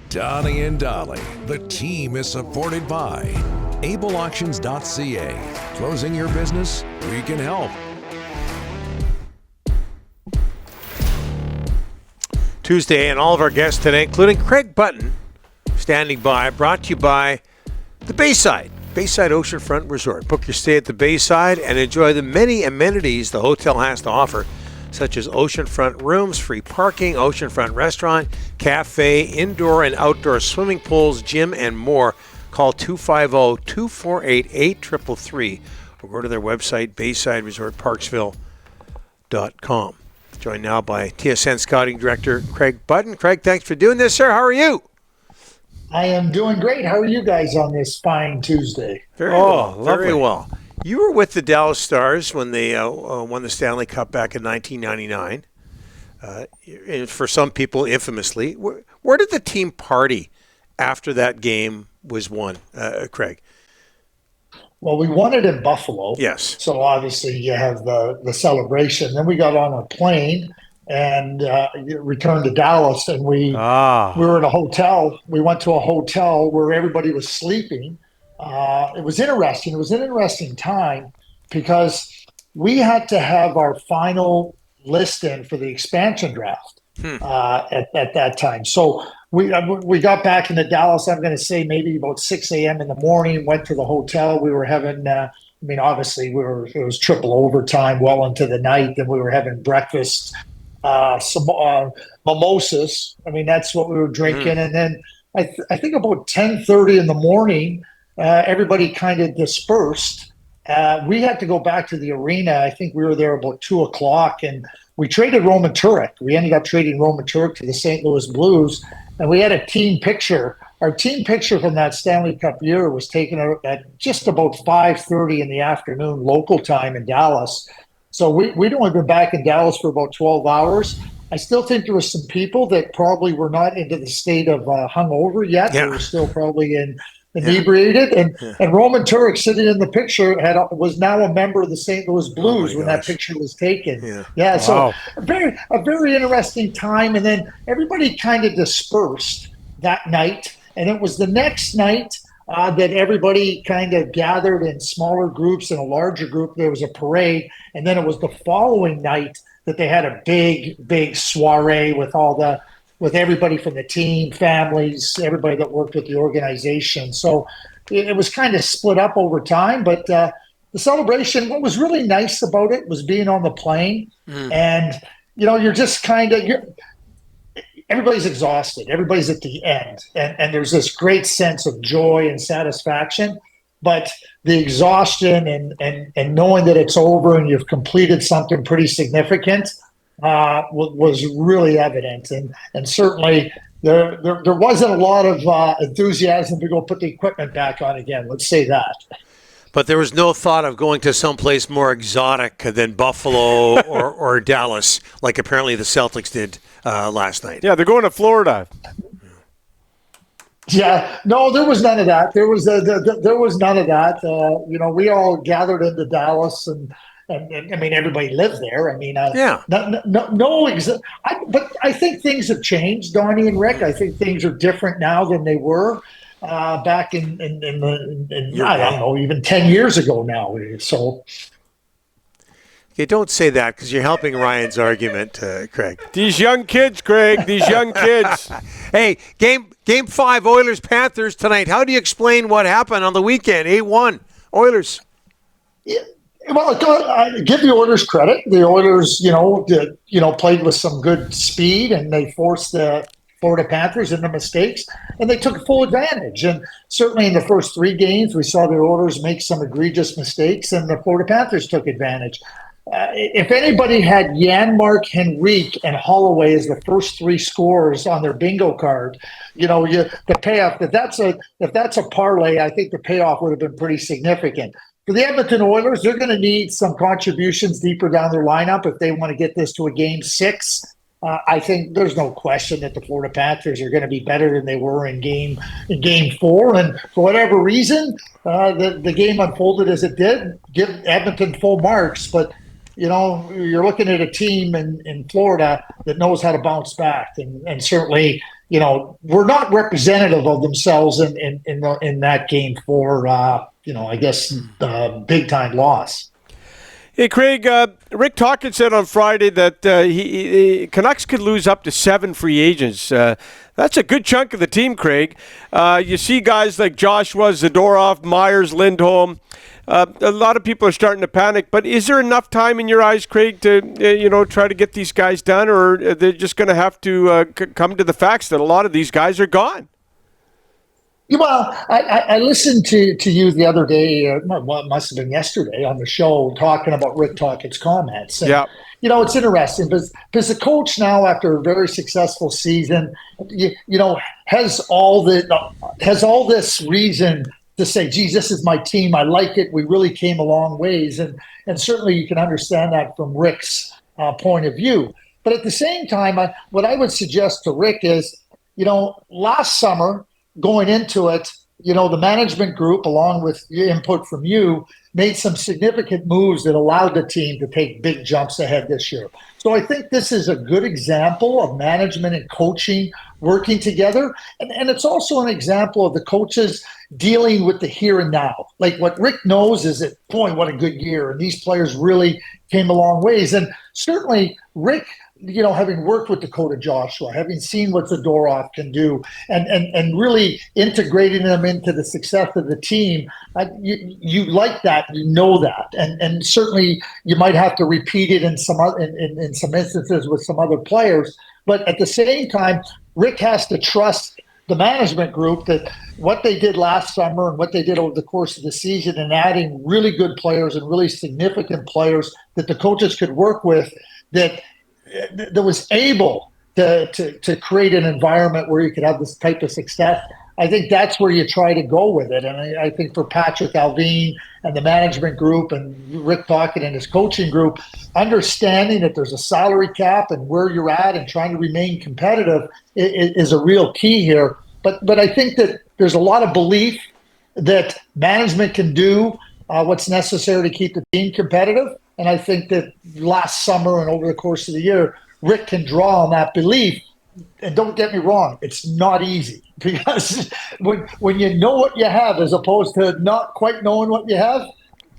Donnie and Dolly. The team is supported by ableauctions.ca. Closing your business? We can help. Tuesday, and all of our guests today, including Craig Button, standing by, brought to you by the Bayside Oceanfront Resort. Book your stay at the Bayside and enjoy the many amenities the hotel has to offer, such as oceanfront rooms, free parking, oceanfront restaurant, cafe, indoor and outdoor swimming pools, gym, and more. Call 250-248-8333 or go to their website, BaysideResortParksville.com. Joined now by TSN Scouting Director Craig Button. Craig, thanks for doing this, sir. How are you? I am doing great. How are you guys on this fine Tuesday? Very well. You were with the Dallas Stars when they won the Stanley Cup back in 1999. And for some people, infamously. Where did the team party after that game was won, Craig? Well, we won it in Buffalo. Yes. So obviously you have the celebration. Then we got on a plane and returned to Dallas, and we were in a hotel. We went to a hotel where everybody was sleeping. It was interesting. It was an interesting time because we had to have our final list in for the expansion draft at that time. So we got back into Dallas, I'm going to say maybe about 6 a.m. in the morning, went to the hotel. We were having, obviously it was triple overtime well into the night, and we were having breakfast, some mimosas. That's what we were drinking. And then I think about 10:30 in the morning, everybody kind of dispersed. We had to go back to the arena. I think we were there about 2:00, and we traded Roman Turek. We ended up trading Roman Turek to the St. Louis Blues, and we had a team picture. Our team picture from that Stanley Cup year was taken at just about 5:30 in the afternoon local time in Dallas. So we'd only been back in Dallas for about 12 hours. I still think there were some people that probably were not into the state of hungover yet. Yeah. They were still probably inebriated. And Roman Turek, sitting in the picture, was now a member of the St. Louis Blues when that picture was taken. Wow. So a very interesting time. And then everybody kind of dispersed that night. And it was the next night that everybody kind of gathered in smaller groups. In a larger group, there was a parade. And then it was the following night that they had a big soiree with with everybody from the team, families, everybody that worked with the organization. So it was kind of split up over time. But the celebration, what was really nice about it was being on the plane. And, you're just everybody's exhausted. Everybody's at the end. And there's this great sense of joy and satisfaction. But the exhaustion and knowing that it's over and you've completed something pretty significant was really evident. And certainly there wasn't a lot of enthusiasm to go put the equipment back on again. Let's say that. But there was no thought of going to someplace more exotic than Buffalo or Dallas, like apparently the Celtics did last night. Yeah, they're going to Florida. Yeah, no, there was none of that. There was none of that. We all gathered into Dallas, and everybody lived there. But I think things have changed, Donnie and Rick. I think things are different now than they were back in I don't know, even 10 years ago now. So. Okay, don't say that because you're helping Ryan's argument, Craig. These young kids, Craig. These young kids. Hey, Game 5, Oilers-Panthers tonight. How do you explain what happened on the weekend? 8-1, Oilers. Yeah. Well, I give the Oilers credit. The Oilers, played with some good speed, and they forced the Florida Panthers into mistakes, and they took full advantage. And certainly in the first 3 games, we saw the Oilers make some egregious mistakes, and the Florida Panthers took advantage. If anybody had Janmark, Henrique, and Holloway as the first 3 scorers on their bingo card, the payoff, if that's a parlay, I think the payoff would have been pretty significant. For the Edmonton Oilers, they're going to need some contributions deeper down their lineup if they want to get this to a Game 6. I think there's no question that the Florida Panthers are going to be better than they were in Game 4. And for whatever reason, the game unfolded as it did. Give Edmonton full marks, but you're looking at a team in Florida that knows how to bounce back. And certainly, were not representative of themselves in that game for, I guess, big time loss. Hey, Craig, Rick Tocchet said on Friday that Canucks could lose up to 7 free agents. That's a good chunk of the team, Craig. You see guys like Joshua, Zadorov, Myers, Lindholm. A lot of people are starting to panic, but is there enough time in your eyes, Craig, to try to get these guys done, or are they just going to have to come to the facts that a lot of these guys are gone? Well, I listened to you the other day, it must have been yesterday on the show, talking about Rick Tocchet's comments. And, it's interesting because the coach now, after a very successful season, has all this reason to say, geez, this is my team. I like it. We really came a long ways. And certainly you can understand that from Rick's point of view. But at the same time, what I would suggest to Rick is, last summer, going into it, the management group, along with input from you, made some significant moves that allowed the team to take big jumps ahead this year. So I think this is a good example of management and coaching working together. And it's also an example of the coaches dealing with the here and now. Like what Rick knows is that, boy, what a good year. And these players really came a long ways. And certainly Rick, having worked with Dakota Joshua, having seen what Zadorov can do, and really integrating them into the success of the team, you like that, that, and certainly you might have to repeat it in some instances with some other players. But at the same time, Rick has to trust the management group that what they did last summer and what they did over the course of the season, and adding really good players and really significant players that the coaches could work with, that was able to create an environment where you could have this type of success. I think that's where you try to go with it. And I think for Patrick Alvin and the management group and Rick Tocchet and his coaching group, understanding that there's a salary cap and where you're at and trying to remain competitive is a real key here. But I think that there's a lot of belief that management can do what's necessary to keep the team competitive. And I think that last summer and over the course of the year, Rick can draw on that belief. And don't get me wrong, it's not easy, because when you know what you have as opposed to not quite knowing what you have,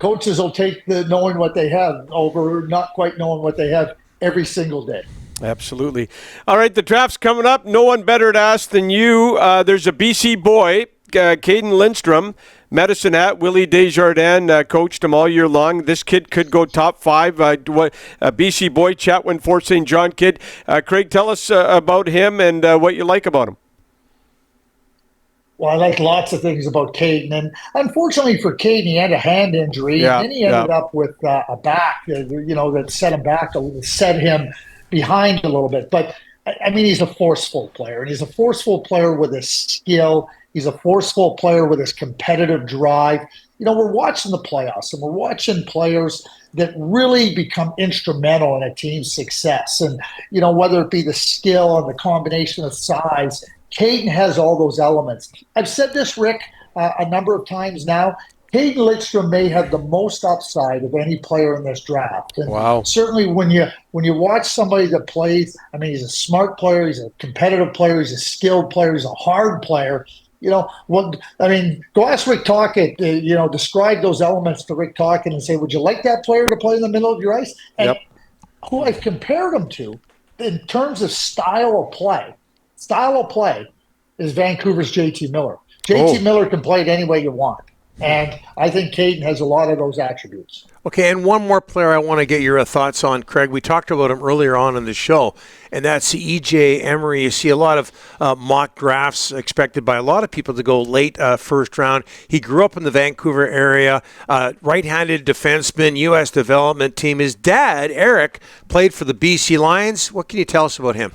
coaches will take the knowing what they have over not quite knowing what they have every single day. Absolutely. All right, the draft's coming up. No one better to ask than you. There's a BC boy, Kaden Lindstrom. Medicine Hat, Willie Desjardins coached him all year long. This kid could go top 5. BC boy, Chatwin Fort St. John kid. Craig, tell us about him and what you like about him. Well, I like lots of things about Kaden. And unfortunately for Kaden, he had a hand injury. And then he ended up with a back, that set him back, set him behind a little bit. But, I mean, he's a forceful player. And he's a forceful player with his skill. He's a forceful player with his competitive drive. We're watching the playoffs, and we're watching players that really become instrumental in a team's success. And, whether it be the skill and the combination of size, Kaden has all those elements. I've said this, Rick, a number of times now. Kaden Lindstrom may have the most upside of any player in this draft. And wow. Certainly when you watch somebody that plays, I mean, he's a smart player, he's a competitive player, he's a skilled player, he's a hard player. Go ask Rick Tocchet, describe those elements to Rick Tocchet and say, would you like that player to play in the middle of your ice? And who I've compared him to in terms of style of play is Vancouver's JT Miller. JT Miller can play it any way you want. And I think Kaden has a lot of those attributes. Okay, and one more player I want to get your thoughts on, Craig. We talked about him earlier on in the show, and that's EJ Emery. You see a lot of mock drafts expected by a lot of people to go late first round. He grew up in the Vancouver area, right-handed defenseman, U.S. development team. His dad, Eric, played for the BC Lions. What can you tell us about him?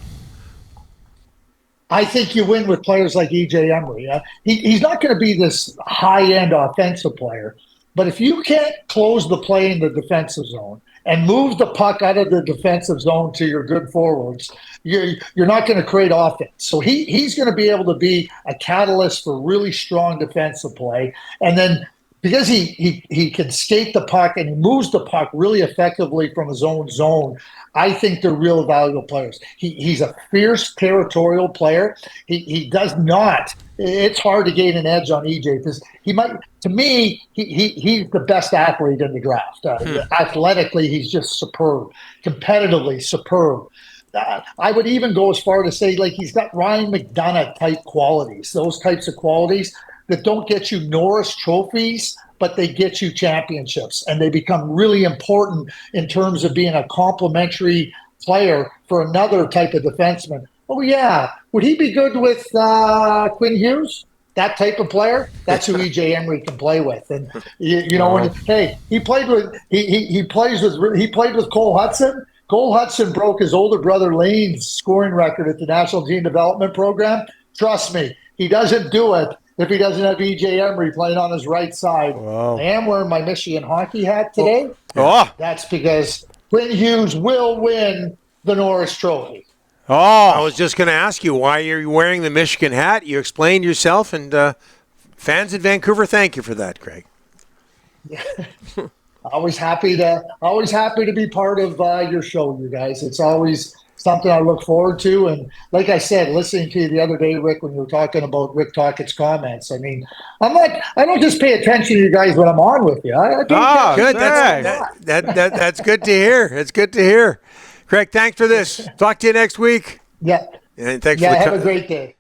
I think you win with players like EJ Emery. He's not going to be this high-end offensive player, but if you can't close the play in the defensive zone and move the puck out of the defensive zone to your good forwards, you're not going to create offense. So he's going to be able to be a catalyst for really strong defensive play. And then because he can skate the puck and he moves the puck really effectively from his own zone. I think they're real valuable players. He's a fierce territorial player. He does not. It's hard to gain an edge on EJ because he might. To me, he's the best athlete in the draft. Athletically, he's just superb. Competitively, superb. I would even go as far to say like he's got Ryan McDonough type qualities. Those types of qualities that don't get you Norris trophies, but they get you championships, and they become really important in terms of being a complementary player for another type of defenseman. Oh, yeah. Would he be good with Quinn Hughes? That type of player? That's who EJ Emery can play with. And, you know, hey, he played with Cole Hudson. Cole Hudson broke his older brother Lane's scoring record at the National Team Development Program. Trust me, he doesn't do it if he doesn't have EJ Emery playing on his right side. Wow. I am wearing my Michigan hockey hat today. That's because Quinn Hughes will win the Norris Trophy. I was just going to ask you why you're wearing the Michigan hat. You explained yourself, and fans in Vancouver, thank you for that, Craig. Always happy to be part of your show, you guys. It's always something I look forward to. And like I said, listening to you the other day, Rick, when you were talking about Rick Tockett's comments, I mean, I don't just pay attention to you guys when I'm on with you. Good. That's good to hear. It's good to hear. Craig, thanks for this. Talk to you next week. Yeah. And thanks have a great day.